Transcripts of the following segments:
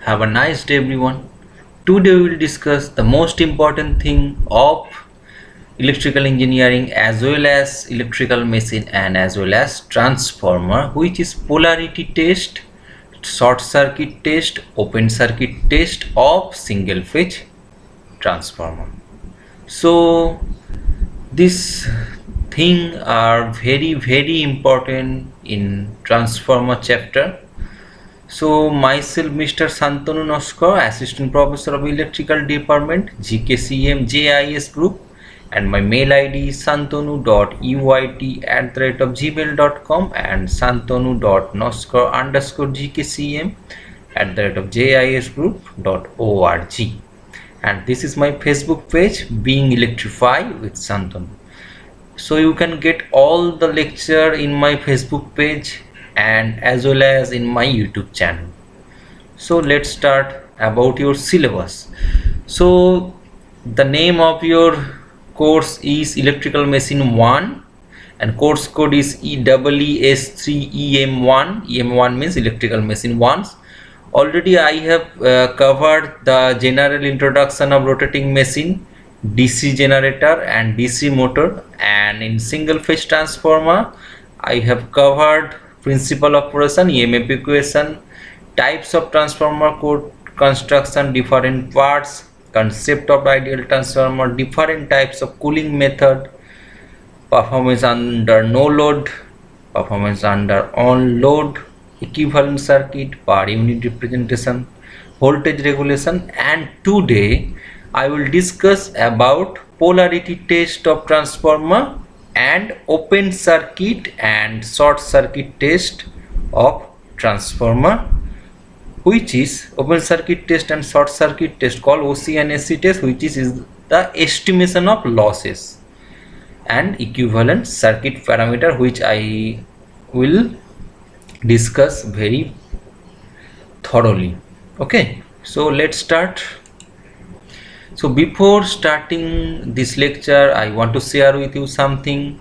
Have a nice day, everyone. Today we will discuss the most important thing of electrical engineering as well as electrical machine and as well as transformer, which is polarity test, short circuit test, open circuit test of single phase transformer. So these things are very important in transformer chapter. So myself, Mr. Santanu Noskar, Assistant Professor of Electrical Department, GKCM JIS Group, and my mail ID is santanu.uyt@gmail.com and santanu.noskar_gkcm@JISgroup.org. And this is my Facebook page, Being Electrify with Santanu. So you can get all the lecture in my Facebook page and as well as in my YouTube channel. So let's start about your syllabus. So the name of your course is Electrical Machine 1 and course code is EES3EM1. EM1 means Electrical Machine 1. Already I have covered the general introduction of rotating machine, DC generator and DC motor, and in single phase transformer I have covered principal operation, EMF equation, types of transformer code construction, different parts, concept of ideal transformer, different types of cooling method, performance under no load, performance under on load, equivalent circuit, per unit representation, voltage regulation, and today I will discuss about polarity test of transformer and open circuit and short circuit test of transformer, which is open circuit test and short circuit test called OC and SC test, which is the estimation of losses, and equivalent circuit parameter, which I will discuss very thoroughly. Okay, so let's start. So before starting this lecture, I want to share with you something.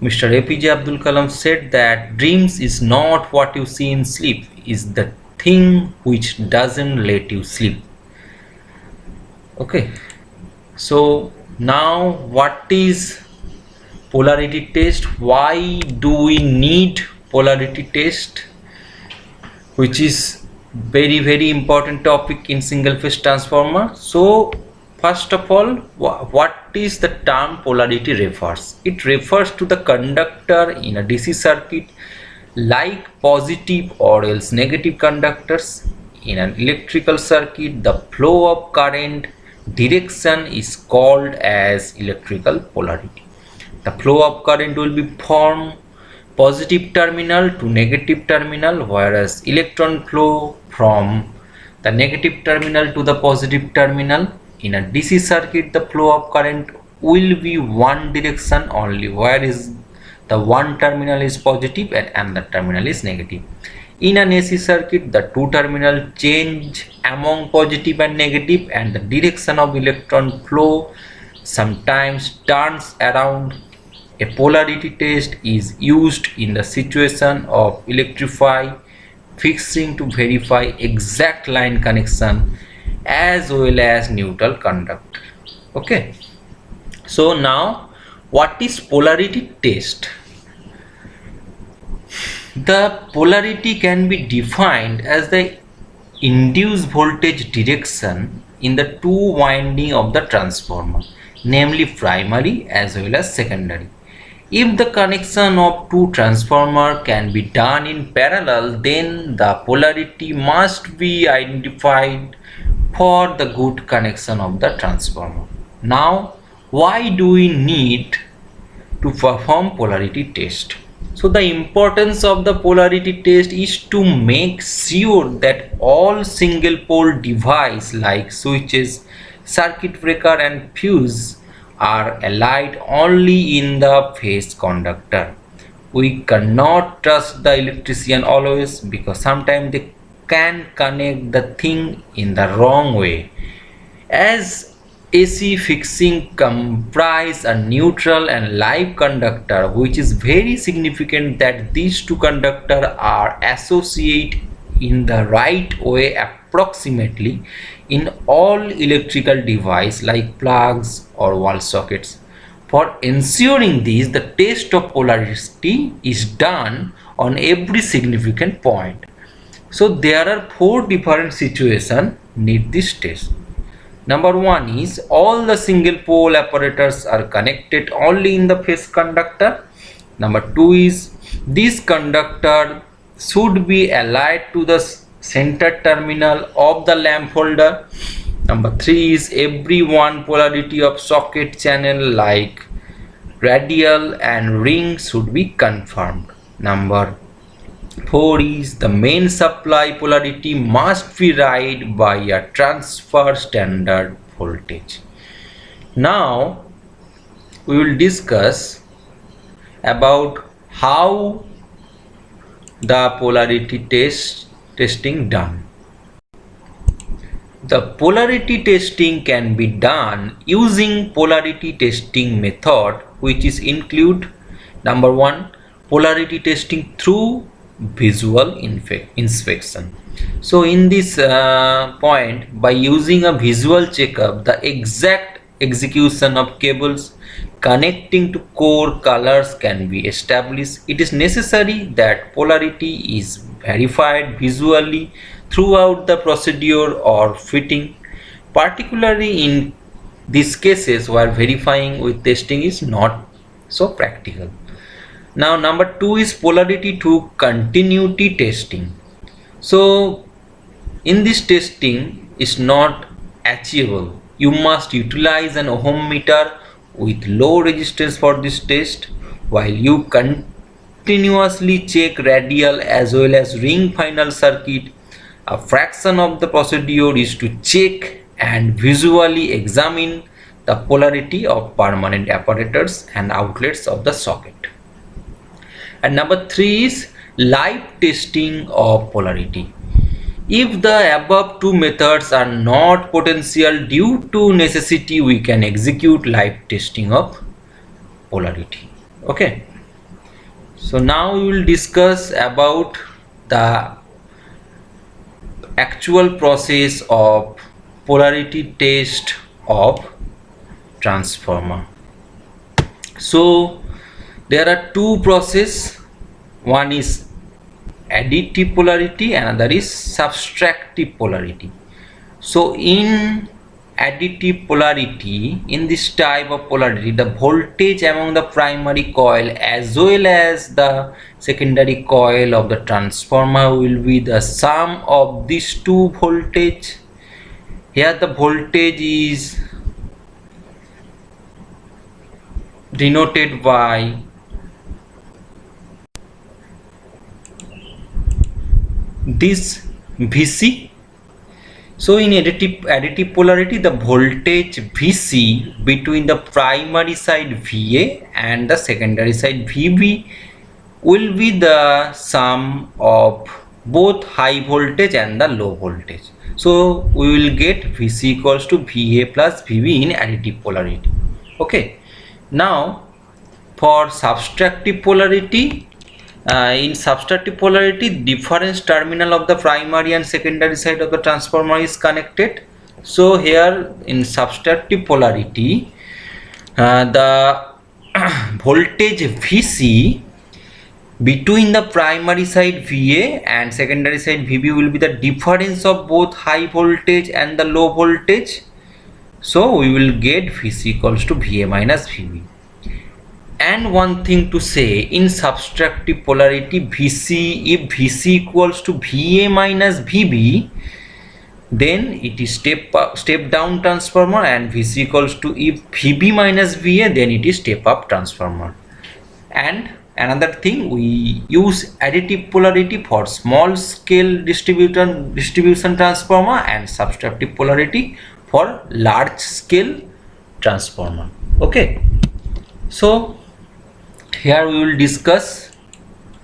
Mr. APJ Abdul Kalam said that dreams is not what you see in sleep, is the thing which doesn't let you sleep. Okay, so now what is polarity test? Why do we need polarity test, which is very important topic in single phase transformer? So first of all, what is the term polarity refers? It refers to the conductor in a DC circuit like positive or else negative conductors. In an electrical circuit, the flow of current direction is called as electrical polarity. The flow of current will be from positive terminal to negative terminal, whereas electron flow from the negative terminal to the positive terminal. In a DC circuit, the flow of current will be one direction only, whereas the one terminal is positive and another terminal is negative. In an AC circuit, the two terminal change among positive and negative, and the direction of electron flow sometimes turns around. A polarity test is used in the situation of electrify fixing to verify exact line connection as well as neutral conductor. Okay, so now what is polarity test? The polarity can be defined as the induced voltage direction in the two winding of the transformer, namely primary as well as secondary. If the connection of two transformer can be done in parallel, then the polarity must be identified for the good connection of the transformer. Now, why do we need to perform polarity test? So the importance of the polarity test is to make sure that all single pole device like switches, circuit breaker and fuse are aligned only in the phase conductor. We cannot trust the electrician always, because sometimes they can connect the thing in the wrong way. As AC fixing comprise a neutral and live conductor, which is very significant that these two conductors are associated in the right way approximately in all electrical devices like plugs or wall sockets. For ensuring this, the test of polarity is done on every significant point. So there are 4 different situations need this test. Number 1 is all the single pole apparatus are connected only in the phase conductor. Number 2 is this conductor should be allied to the center terminal of the lamp holder. Number 3 is every one polarity of socket channel like radial and ring should be confirmed. Number 4 is the main supply polarity must be right by a transfer standard voltage. Now we will discuss about how the polarity testing done. The polarity testing can be done using polarity testing method, which is include number 1 polarity testing through visual inspection. So in this point, by using a visual checkup, the exact execution of cables connecting to core colors can be established. It is necessary that polarity is verified visually throughout the procedure or fitting, particularly in these cases where verifying with testing is not so practical. Now number 2 is polarity to continuity testing. So in this testing is not achievable. You must utilize an ohm meter with low resistance for this test, while you continuously check radial as well as ring final circuit. A fraction of the procedure is to check and visually examine the polarity of permanent apparatus and outlets of the socket. And number 3 is live testing of polarity. If the above 2 methods are not potential due to necessity, we can execute live testing of polarity. Okay. So now we will discuss about the actual process of polarity test of transformer. So there are 2 processes. One is additive polarity, another is subtractive polarity. So in additive polarity, in this type of polarity, the voltage among the primary coil as well as the secondary coil of the transformer will be the sum of these 2 voltage. Here the voltage is denoted by this Vc. So in additive polarity, the voltage Vc between the primary side Va and the secondary side Vb will be the sum of both high voltage and the low voltage. So we will get Vc equals to Va plus Vb in additive polarity. Okay. Now for subtractive polarity, in subtractive polarity, difference terminal of the primary and secondary side of the transformer is connected. So here in subtractive polarity, the voltage Vc between the primary side Va and secondary side Vb will be the difference of both high voltage and the low voltage. So we will get Vc equals to Va minus Vb. And one thing to say, in subtractive polarity, Vc, if Vc equals to Va minus Vb, then it is step down transformer, and Vc equals to, if Vb minus Va, then it is step up transformer. And another thing, we use additive polarity for small scale distribution transformer and subtractive polarity for large scale transformer. Okay. So here we will discuss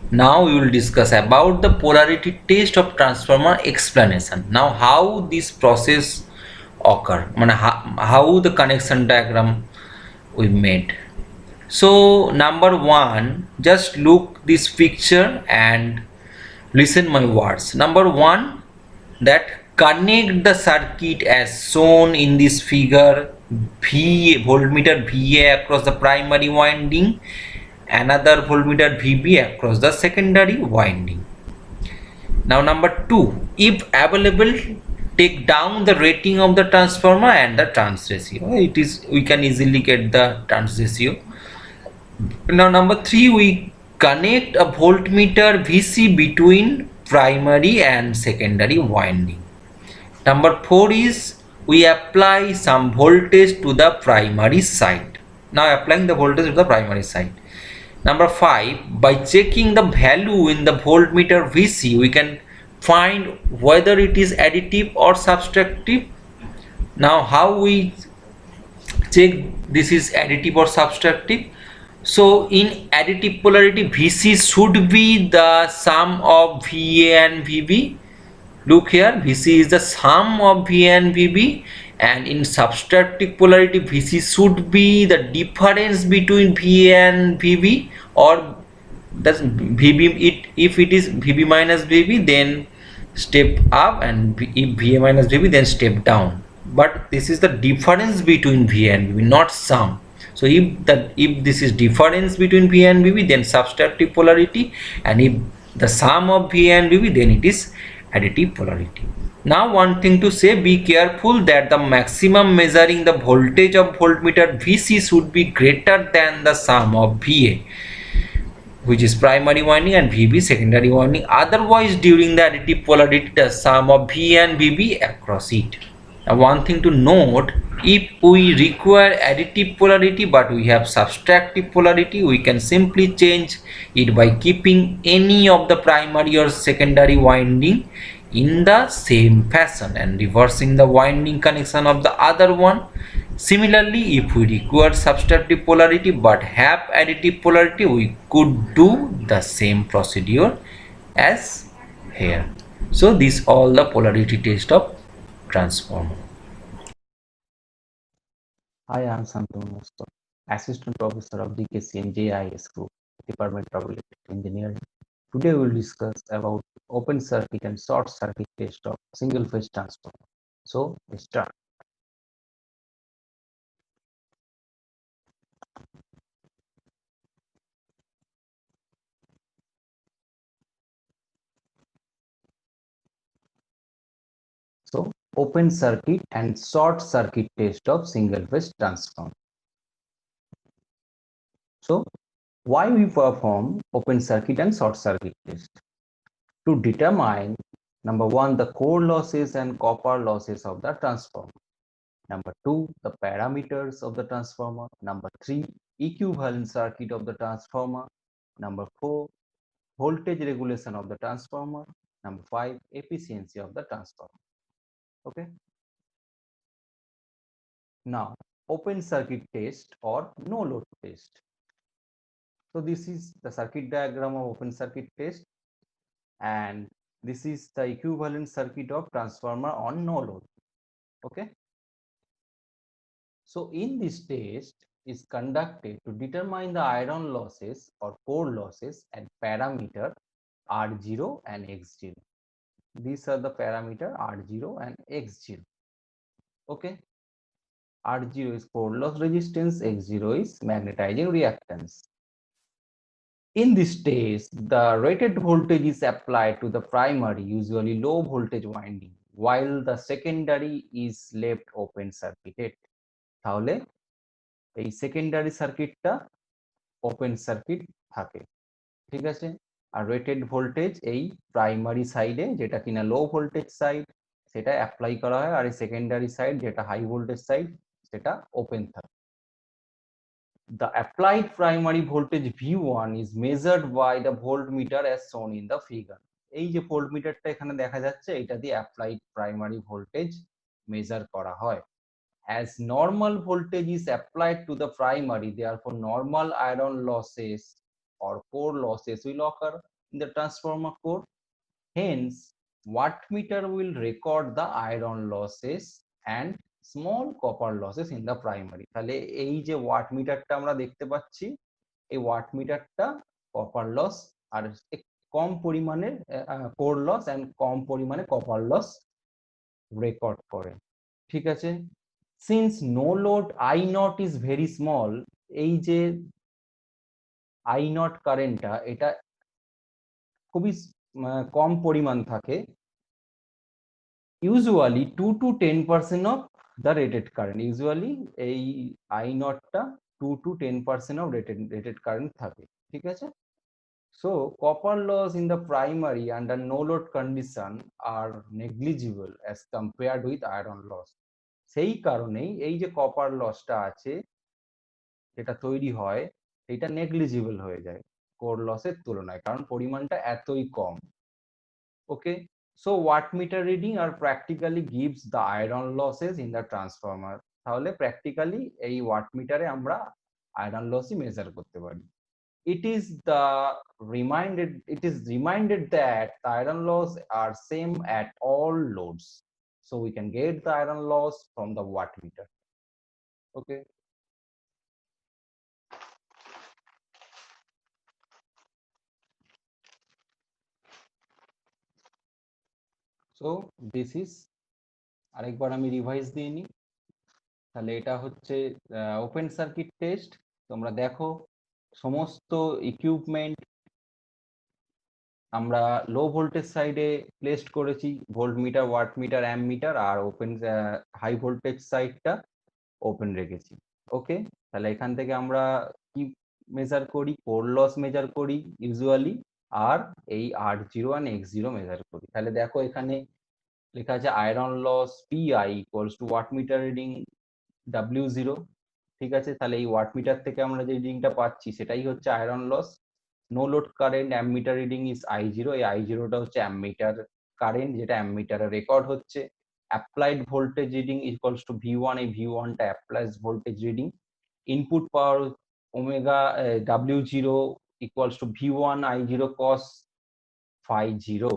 about the polarity test of transformer explanation. Now how this process occur, how the connection diagram we made. So number 1, just look this picture and listen my words. Number 1, that connect the circuit as shown in this figure. Voltmeter VA across the primary winding, another voltmeter VB across the secondary winding. Now number 2, if available, take down the rating of the transformer and the trans ratio. We can easily get the trans ratio. Now number 3, we connect a voltmeter VC between primary and secondary winding. Number 4 is we apply some voltage to the primary side. Now applying the voltage to the primary side. Number 5, by checking the value in the voltmeter VC, we can find whether it is additive or subtractive. Now how we check this is additive or subtractive? So in additive polarity, VC should be the sum of VA and VB. Look here, VC is the sum of VA and VB, and in subtractive polarity, VC should be the difference between VA and VB, or that's VB. If it is VB minus VB, then step up, and if VA minus VB, then step down. But this is the difference between VA and VB, not sum. So if this is difference between VA and VB, then subtractive polarity, and if the sum of VA and VB, then it is additive polarity. Now one thing to say, be careful that the maximum measuring the voltage of voltmeter VC should be greater than the sum of VA, which is primary winding, and VB secondary winding. Otherwise, during the additive polarity, the sum of VA and VB across it. Now one thing to note, if we require additive polarity but we have subtractive polarity, we can simply change it by keeping any of the primary or secondary winding in the same fashion and reversing the winding connection of the other one. Similarly, if we require subtractive polarity but have additive polarity, we could do the same procedure as here. So these all the polarity test of transformer. Hi, I'm Santanu Musto, Assistant Professor of DKC and JIS Group, Department of Electrical Engineering. Today we will discuss about open circuit and short circuit test of single phase transformer. So let's start. So open circuit and short circuit test of single phase transformer. So why we perform open circuit and short circuit test? To determine, number 1, the core losses and copper losses of the transformer. Number 2, the parameters of the transformer. Number 3, equivalent circuit of the transformer. Number 4, voltage regulation of the transformer. Number 5, efficiency of the transformer. Okay. Now, open circuit test or no load test. So this is the circuit diagram of open circuit test, and this is the equivalent circuit of transformer on no load. Okay. So in this test is conducted to determine the iron losses or core losses at parameter R0 and X0. These are the parameter R0 and X0. Okay. R0 is core loss resistance, X0 is magnetizing reactance. In this test, the rated voltage is applied to the primary, usually low voltage winding, while the secondary is left open circuited. তাহলে এই secondary সার্কিটটা open circuit থাকে, ঠিক আছে। আর rated voltage এই primary সাইডে, যেটা কিনা লো ভোল্টেজ সাইড, সেটা অ্যাপ্লাই করা হয়, আর এই সেকেন্ডারি সাইড যেটা হাই ভোল্টেজ সাইড সেটা ওপেন থাকে। The applied primary voltage V1 is measured by the voltmeter as shown in the figure. এই যে ভোল্টমিটারটা এখানে দেখা যাচ্ছে, এটা দিয়ে অ্যাপ্লাইড প্রাইমারি ভোল্টেজ মেজার করা হয়। As normal voltage is applied to the primary, therefore normal iron losses or core losses will occur in the transformer core. Hence, wattmeter will record the iron losses and small copper losses in the primary. তাহলে এই যে ওয়াটমিটারটা আমরা দেখতে পাচ্ছি, এই ওয়াটমিটারটা copper loss আর কম পরিমাণে core loss and কম পরিমাণে copper loss record করে। ঠিক আছে, since no load I naught is very small, এই যে আই নট কারেন্টটা এটা খুবই কম পরিমাণ থাকে, usually 2 to 10% of the rated current, usually এই আই নটটা 2 to 10% অফ রেটেড কারেন্ট থাকে। ঠিক আছে, so copper loss in the primary under no load condition are negligible as compared with iron loss। সেই কারণেই এই যে কপার লসটা আছে যেটা তৈরি হয় এটা নেগলিজিবল হয়ে যায় কোর লসের তুলনায়, কারণ পরিমাণটা এতই কম। ওকে, so wattmeter reading are practically gives the iron losses in the transformer। তাহলে প্র্যাকটিক্যালি এই ওয়াটমিটারে আমরা আয়রন লসই মেজার করতে পারি। It is reminded that the iron loss are same at all loads, so we can get the iron loss from the wattmeter। Okay, so this is, আরেকবার আমি revise দিয়ে নিই। তাহলে এটা হচ্ছে ওপেন সার্কিট টেস্ট। তোমরা দেখো সমস্ত ইকুইপমেন্ট আমরা লো ভোল্টেজ সাইডে প্লেসড করেছি, volt meter, watt meter, amp meter, আর ওপেন হাই ভোল্টেজ সাইডটা ওপেন রেখেছি। ওকে, তাহলে এখান থেকে আমরা কি মেজার করি? কোর লস মেজার করি ইউজুয়ালি, আর এই R0 আর X0 মেজার করি। তাহলে দেখো এখানে লেখা আছে iron loss PI equals to watt meter reading W0। ঠিক আছে, তাহলে এই ওয়াট মিটার থেকে আমরা যে রিডিংটা পাচ্ছি সেটাই হচ্ছে iron loss. No load current ammeter reading is I0, এই I0টা হচ্ছে অ্যামমিটার কারেন্ট যেটা অ্যামমিটারে রেকর্ড হচ্ছে। Applied voltage reading equals to V1, এই V1টা applied voltage reading. Input power omega W0 equals to V1 I0 cos phi 0।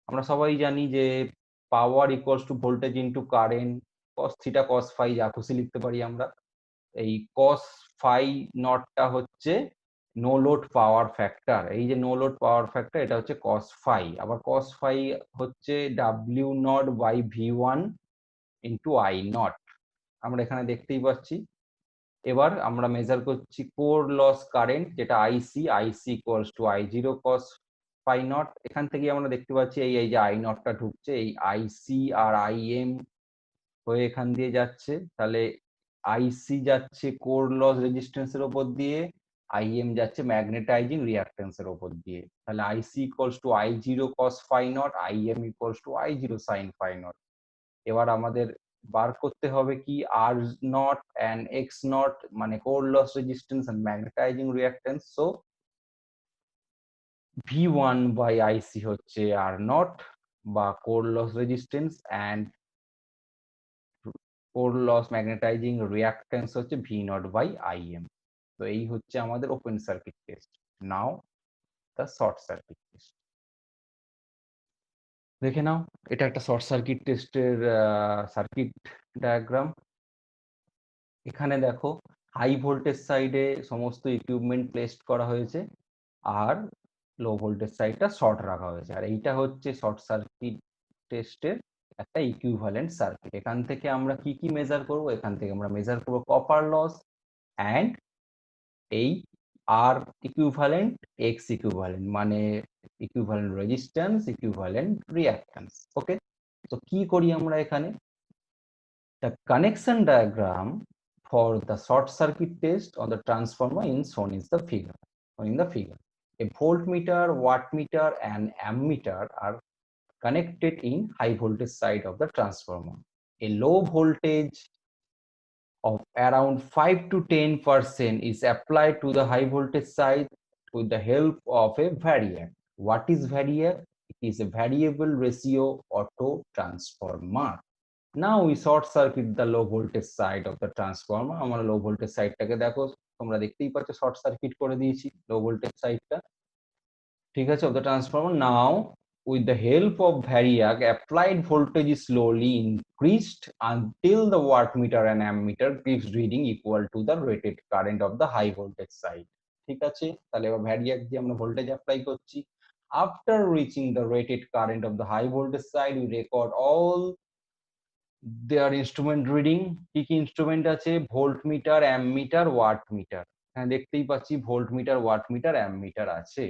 আমরা সবাই জানি যে power equals to voltage into current, cos theta cos phi যা খুশি লিখতে পারি আমরা। এই cos phi নটটা হচ্ছে নো লোড পাওয়ার ফ্যাক্টর, এই যে নো লোড পাওয়ার ফ্যাক্টর এটা হচ্ছে cos phi, আবার cos phi হচ্ছে W0 by V1 into I not, আমরা এখানে দেখতেই পাচ্ছি। এবার আমরা মেজার করছি কোর লস কারেন্ট যেটা IC equals to I0 cos phi naught. এখান থেকে আমরা দেখতে পাচ্ছি এই যে I নটটা ঢুকছে, এই আইসি আর IM হয়ে এখান দিয়ে যাচ্ছে, তাহলে আইসি যাচ্ছে কোর লস রেজিস্ট্যান্সের উপর দিয়ে, আইএম যাচ্ছে ম্যাগনেটাইজিং রিঅ্যাকট্যান্সের উপর দিয়ে। তাহলে IC equals to I0 cos phi naught, IM equals to I0 sin phi naught. এবার আমাদের বার করতে হবে কি R naught and X naught, মানে core loss resistance and magnetizing reactance. So V1 by IC হচ্ছে আর নট বা core loss resistance, and core loss magnetizing reactance হচ্ছে V0 বাই IM। তো এই হচ্ছে আমাদের open circuit test. Now the short circuit test দেখে নাও। এটা একটা শর্ট সার্কিট টেস্টের সার্কিট ডায়াগ্রাম। এখানে দেখো হাই ভোল্টেজ সাইডে সমস্ত ইকুইপমেন্ট প্লেসড করা হয়েছে, আর লো ভোল্টেজ সাইডটা শর্ট রাখা হয়েছে, আর এইটা হচ্ছে শর্ট সার্কিট টেস্টের একটা ইকুইভ্যালেন্ট সার্কিট। এখান থেকে আমরা কি কি মেজার করব? এখান থেকে আমরা মেজার করব কপার লস অ্যান্ড এই আর ইকুইভ্যালেন্ট এক্স ইকুইভ্যালেন্ট, মানে ইকুইভ্যালেন্ট রেজিস্ট্যান্স, ইকুইভ্যালেন্ট রিঅ্যাকট্যান্স। ওকে, তো কি করি আমরা এখানে? The connection diagram for the short circuit test on the transformer in shown is the figure. In the figure, a voltmeter, wattmeter, and ammeter are connected in high voltage side of the transformer. A low voltage of around 5 to 10% is applied to the high voltage side with the help of a variac. What is variac? It is a variable ratio auto transformer. Now we short circuit the low voltage side of the transformer. আমরা low voltage সাইডটাকে দেখো, তোমরা দেখতেই পাচ্ছ short circuit করে দিয়েছি low voltage সাইডটা। ঠিক আছে, of the transformer. Now with the help of variac, applied voltage is slowly increased until the wattmeter and ammeter gives reading equal to the rated current of the high voltage side. ঠিক আছে, তাহলে এবার ভ্যারিয়াক দিয়ে আমরা voltage apply করছি। After reaching the rated current of the high voltage side, we record all their instrument reading, কি কি instrument আছে, volt meter, amp meter, watt meter. হ্যাঁ, দেখতেই পাচ্ছি volt meter, watt meter, amp meter আছে।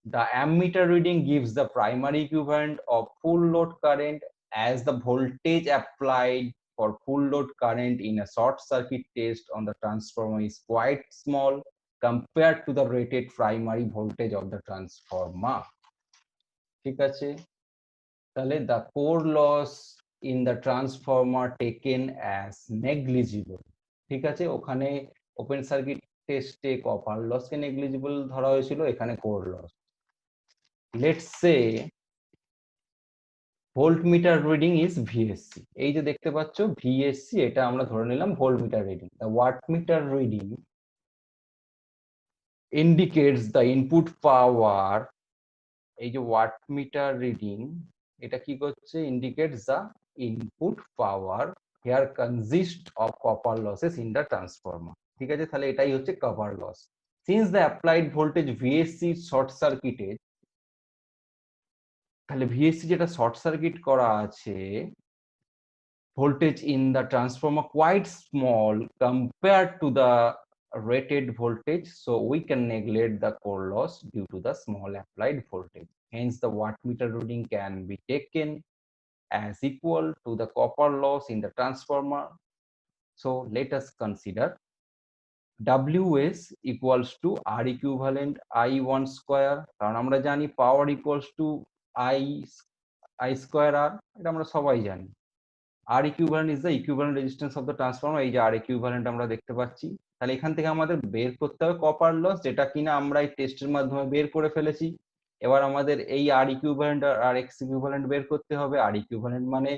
The ammeter reading gives the primary equivalent of full load current as the voltage applied for full load current in a short circuit test on the transformer is quite small compared to the rated primary voltage of the transformer. ঠিক আছে, তাহলে the core loss in the transformer taken as negligible. ঠিক আছে, ওখানে open circuit টেস্টে copper লসকে negligible ধরা হয়েছিল, এখানে core loss. Let's say voltmeter reading is VSC, এই যে দেখতে পাচ্ছ ভিএসসি, এটা আমরা ধরে নিলাম voltmeter reading. The wattmeter reading indicates the input power, এই যে ওয়াটমিটার রিডিং এটা কি করছে, indicates the input power here consist of copper losses in the transformer. ঠিক আছে, তাহলে এটাই হচ্ছে copper loss. Since the applied voltage VSC short circuited, তাহলে ভিএসসি যেটা শর্ট সার্কিট করা আছে, voltage in the transformer quite small compared to the rated voltage, so we can neglect the core loss due to the small applied voltage. Hence the wattmeter reading can be taken as equal to the copper loss in the transformer. So let us consider WS equals to R equivalent I1 square, কারণ আমরা জানি power equals to I square R, এটা আমরা সবাই জানি। R equivalent is the equivalent resistance of the transformer, এই যে R equivalent আমরা দেখতে পাচ্ছি। তাহলে এখান থেকে আমাদের বের করতে হবে কপার লস, যেটা কিনা আমরা এই টেস্টের মাধ্যমে বের করে ফেলেছি। এবার আমাদের এই R equivalent আর X equivalent বের করতে হবে। R equivalent মানে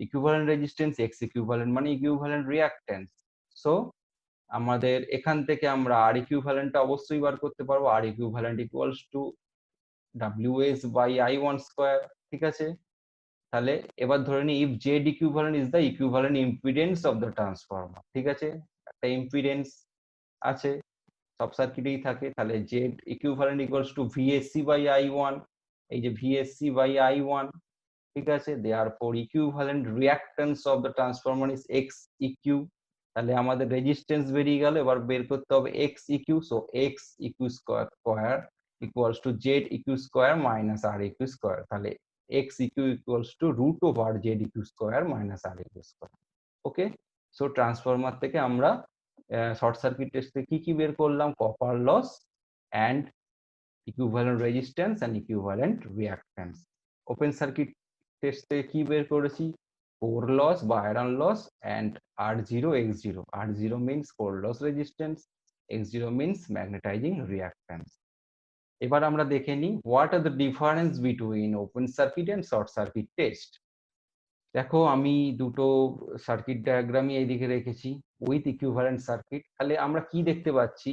equivalent resistance, X equivalent মানে equivalent reactance। সো আমাদের এখান থেকে আমরা R equivalent টা অবশ্যই বার করতে পারবো। R equivalent equals to WS by I1 square। ঠিক আছে, তাহলে এবার ধরে নি if Z equivalent is the equivalent impedance of the transformer। ঠিক আছে, একটা ইম্পিডেন্স আছে, সব সার্কিটেই থাকে, তাহলে Z equivalent equals to VSC by I1, এই যে VSC by I1। ঠিক আছে, therefore equivalent reactance of the transformer is XEQ। তাহলে আমাদের রেজিস্ট্যান্স বেরিয়ে গেল, এবার বের করতে হবে XEQ। So XEQ square equals to ZEQ square minus REQ square। তাহলে XEQ equals to root over ZEQ square minus REQ square। Okay, so transformer থেকে আমরা শর্ট সার্কিট টেস্টে কি কি বের করলাম, copper loss and equivalent resistance and equivalent reactance. Open circuit টেস্টে কি বের করেছি, কোর লস বা iron loss and R0 X0। R0 means core loss resistance, X0 means magnetizing reactance। এবার আমরা দেখে নিই what are the difference between open circuit and short circuit test. দেখো আমি দুটো সার্কিট ডায়াগ্রামই এইদিকে রেখেছি উইথ ইকুইভ্যালেন্ট সার্কিট। তাহলে আমরা কি দেখতে পাচ্ছি,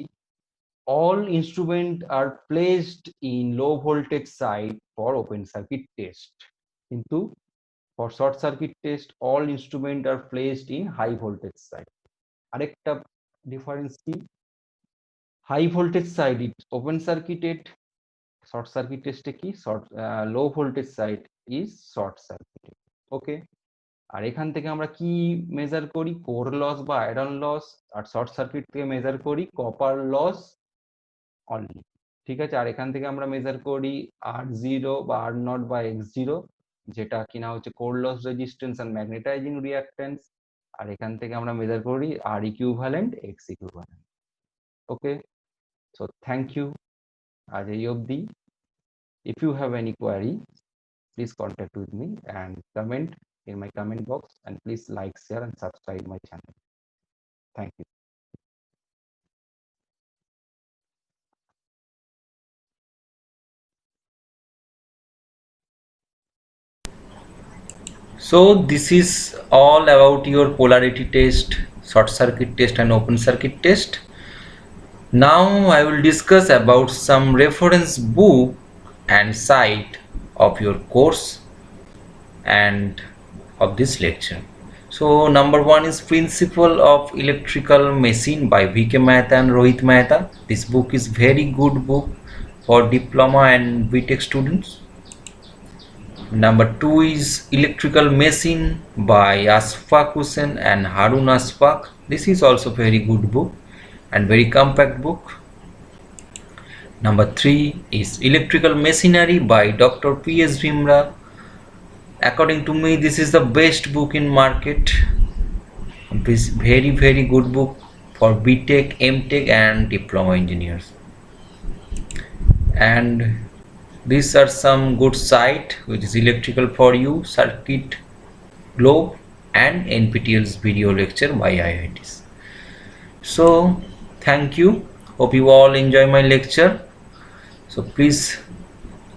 all instruments are placed in low voltage side for open circuit test, কিন্তু for short circuit test all instruments are placed in high voltage side। আরেকটা ডিফারেন্স কি, high voltage side open circuited, short circuit টেস্টে কি low voltage side is short circuited. Okay, আর এখান থেকে আমরা কি মেজার করি, কোর লস বা আয়রন লস, আর শর্ট সার্কিট থেকে মেজার করি কপার লস অনলি। ঠিক আছে, আর এখান থেকে আমরা মেজার করি R0 বা R0 বা X0, যেটা কিনা হচ্ছে core loss resistance and magnetizing reactance, আর এখান থেকে আমরা মেজার করি R equivalent X equivalent. Okay, so thank you, আজ এই অবধি। If you have any query, please contact with me and comment in my comment box, and please like, share and subscribe my channel. Thank you. So this is all about your polarity test, short circuit test and open circuit test. Now I will discuss about some reference book and site of your course and of this lecture. So number one is Principle of Electrical Machine by V.K. Mehta and Rohit Mehta. This book is very good book for diploma and BTech students. Number 2 is Electrical Machine by Ashfaq Hussain and Harun Ashfaq. This is also very good book and very compact book. Number 3 is Electrical Machinery by Dr. P.S. Bhimra. According to me, this is the best book in market. This very good book for BTech, MTech and diploma engineers. And these are some good site which is Electrical for You, Circuit Globe and NPTEL's video lecture by IITs. So thank you. Hope you all enjoy my lecture. So please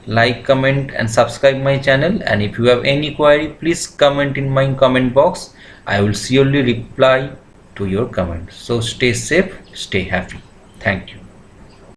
like, comment and subscribe my channel, and if you have any query, please comment in my comment box. I will surely reply to your comment. So stay safe, stay happy. Thank you.